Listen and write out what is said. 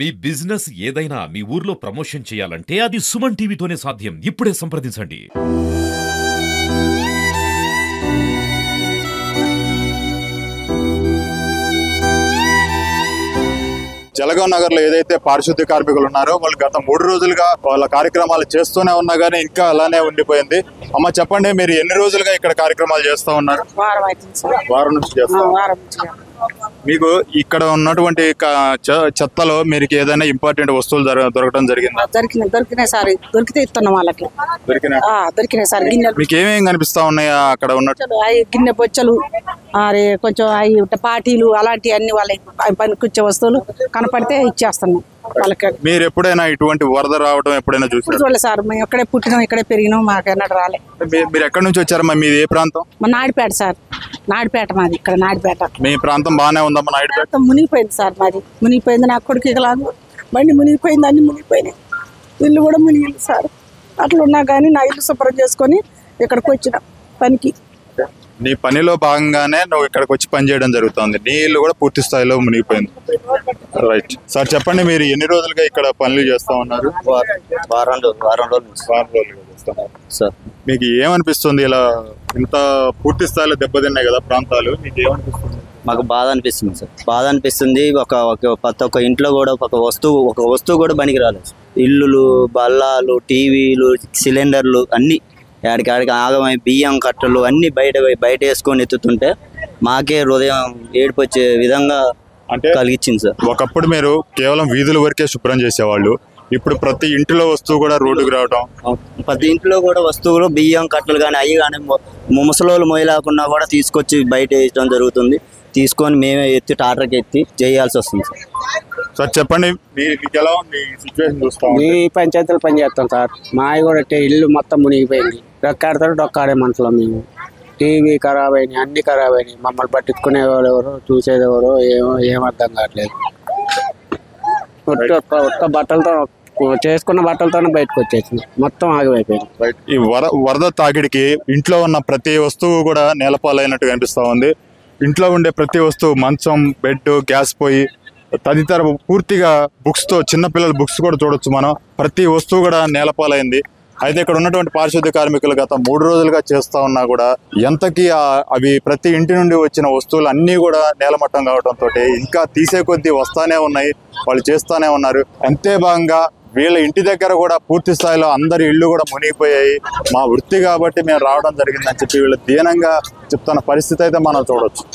మీ business ఏదైనా మీ ఊర్లో promotion చేయాలంటే అది సుమన్ టీవీతోనే సాధ్యం. ఇప్పుడే సంప్రదించండి. జలగాం నగర్ లో ఏదైతే పారిశుద్ధ్య కార్మికులు ఉన్నారో వాళ్ళు గత 3 రోజులుగా వాళ్ళ కార్యక్రమాలు చేస్తూనే ఉన్నా గానీ ఇంకా అలానే ఉండిపోయింది. అమ్మ చెప్పండి, మీరు ఎన్ని రోజులుగా ఇక్కడ కార్యక్రమాలు చేస్తూ ఉన్నారు? వారం నుంచి చేస్తారు. మీకు ఇక్కడ ఉన్నటువంటి చెత్తలో మీరు ఏదైనా ఇంపార్టెంట్ వస్తువులు దొరకడం జరిగిందా? దొరికినాయి సార్, దొరికితే ఇస్తున్నాం వాళ్ళకి. దొరికినాయి సార్. గిన్నెలు మీకు ఏమేమి కనిపిస్తా ఉన్నాయా అక్కడ ఉన్నట్టు? గిన్నె బొచ్చలు, కొంచెం పాటీలు అలాంటివి అన్ని వాళ్ళకి పనికొచ్చే వస్తువులు కనపడితే ఇచ్చేస్తున్నాం వాళ్ళకి. మీరు ఎప్పుడైనా ఇటువంటి వరద రావడం ఎప్పుడైనా చూసారు? సార్ మేము ఇక్కడే పుట్టినాం, ఇక్కడే పెరిగినాం, మాకు ఎన్నడూ రాలే. మీరు ఎక్కడి నుంచి వచ్చారమ్మా? మీది ఏ ప్రాంతం? మా నాయుడుపేట సార్, నాయుడుపేట మాది. ఇక్కడ నాయుడుపేట. మీ ప్రాంతం బాగానే ఉందమ్మా? నాయుడుపేట మునిగిపోయింది సార్, మాది మునిగిపోయింది. నా కొడుకు ఇకలాగు బండి మునిగిపోయింది, అన్ని మునిగిపోయినాయి, ఇల్లు కూడా మునిగింది సార్. అట్లా ఉన్నా కానీ నా ఇల్లు శుభ్రం చేసుకొని ఇక్కడికి వచ్చిన పనికి. నీ పనిలో భాగంగానే నువ్వు ఇక్కడికి వచ్చి పని చేయడం జరుగుతుంది. నీ ఇల్లు కూడా పూర్తి స్థాయిలో మునిగిపోయింది. రైట్ సార్, చెప్పండి, మీరు ఎన్ని రోజులుగా ఇక్కడ పనులు చేస్తా ఉన్నారు? వారం రోజులు సార్. మీకు ఏమనిపిస్తుంది? ఇలా ఇంత పూర్తి స్థాయిలో దెబ్బతిన్నాయి కదా ప్రాంతాలు, మీకు ఏమనిపిస్తుంది? మాకు బాధ అనిపిస్తుంది సార్, బాధ అనిపిస్తుంది. ప్రతి ఒక్క ఇంట్లో కూడా ఒక వస్తువు కూడా పనికి రాలేదు. ఇల్లులు, బల్లాలు, టీవీలు, సిలిండర్లు అన్ని ఆడికి ఆగమై బియ్యం కట్టలు అన్ని బయట వేసుకొని ఎత్తుతుంటే మాకే హృదయం ఏడుపు వచ్చే విధంగా అంటే కలిగించింది సార్. ఒకప్పుడు మీరు కేవలం వీధుల వరకే శుభ్రం చేసేవాళ్ళు, ఇప్పుడు ప్రతి ఇంటిలో వస్తువు కూడా రోడ్డుకు రావడం, ప్రతి ఇంట్లో కూడా వస్తువులు బియ్యం కట్టలు కానీ అవి కానీ ముసలోళ్ళు మొయ్యలేకుండా కూడా తీసుకొచ్చి బయట వేయడం జరుగుతుంది. తీసుకొని మేమే ఎత్తి టాటర్కి ఎత్తి చేయాల్సి వస్తుంది సార్. సార్ చెప్పండి, మీకు ఎలా ఉంది సిచ్యువేషన్? చూస్తాం మీ పంచాయతీలు పని చేస్తాం సార్. మావి కూడా ఇల్లు మొత్తం మునిగిపోయింది. డొక్కాడతారు, డొక్కాడే మనుషులు మేము. టీవీ ఖరాబ్ అయినాయి, అన్ని ఖరాబ్ అయినాయి. మమ్మల్ని పట్టించుకునే వాళ్ళు ఎవరు, చూసేది ఎవరు, ఏం అర్థం కావట్లేదు. ఒక్క బట్టలతో చేసుకున్న బట్టలతోనే బయటకు వచ్చేసింది, మొత్తం ఆగిపోయింది. ఈ వరద తాకిడికి ఇంట్లో ఉన్న ప్రతి వస్తువు కూడా నేలపాలైనట్టు కనిపిస్తా ఉంది. ఇంట్లో ఉండే ప్రతి వస్తువు, మంచం, బెడ్, గ్యాస్ పొయ్యి తదితర పూర్తిగా బుక్స్తో, చిన్నపిల్లల బుక్స్ కూడా చూడొచ్చు మనం. ప్రతి వస్తువు కూడా నేలపాలైంది. అయితే ఇక్కడ ఉన్నటువంటి పారిశుద్ధ్య కార్మికులు గత 3 రోజులుగా చేస్తా ఉన్నా కూడా ఎంతకీ అవి ప్రతి ఇంటి నుండి వచ్చిన వస్తువులు అన్నీ కూడా నేలమట్టం కావడంతో ఇంకా తీసే కొద్దీ వస్తానే ఉన్నాయి, వాళ్ళు చేస్తానే ఉన్నారు. అంతే భాగంగా వీళ్ళ ఇంటి దగ్గర కూడా పూర్తి స్థాయిలో అందరి ఇళ్ళు కూడా మునిగిపోయాయి. మా వృత్తి కాబట్టి మేము రావడం జరిగిందని చెప్పి వీళ్ళు దీనంగా చెప్తున్న పరిస్థితి అయితే మనం చూడొచ్చు.